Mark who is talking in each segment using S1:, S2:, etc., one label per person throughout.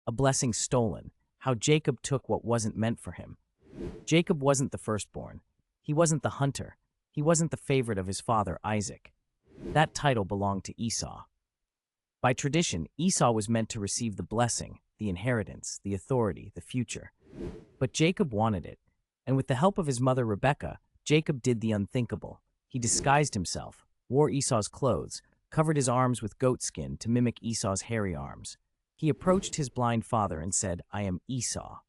S1: A blessing stolen. How Jacob took what wasn't meant for him. Jacob wasn't the firstborn. He wasn't the hunter. He wasn't the favorite of his father, Isaac. That title belonged to Esau. By tradition, Esau was meant to receive the blessing, the inheritance, the authority, the future. But Jacob wanted it, and with the help of his mother Rebekah, Jacob did the unthinkable. He disguised himself, wore Esau's clothes, covered his arms with goat skin to mimic Esau's hairy arms. He approached his blind father and said, "I am Esau."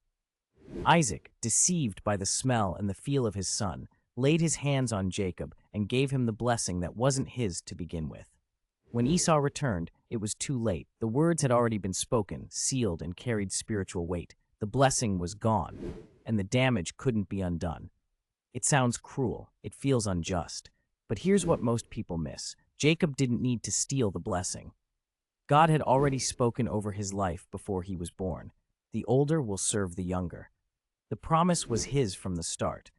S1: Isaac, deceived by the smell and the feel of his son, laid his hands on Jacob and gave him the blessing that wasn't his to begin with. When Esau returned, it was too late. The words had already been spoken, sealed, and carried spiritual weight. The blessing was gone, and the damage couldn't be undone. It sounds cruel. It feels unjust. But here's what most people miss. Jacob didn't need to steal the blessing. God had already spoken over his life before he was born. The older will serve the younger. The promise was his from the start.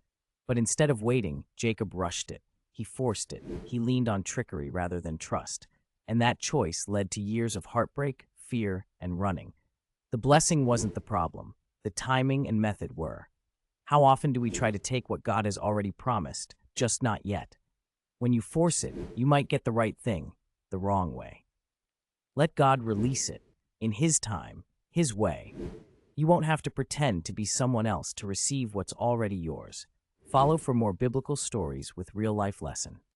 S1: But instead of waiting, Jacob rushed it. He forced it. He leaned on trickery rather than trust. And that choice led to years of heartbreak, fear, and running. The blessing wasn't the problem. The timing and method were. How often do we try to take what God has already promised, just not yet? When you force it, you might get the right thing, the wrong way. Let God release it, in His time, His way. You won't have to pretend to be someone else to receive what's already yours. Follow for more biblical stories with real-life lessons.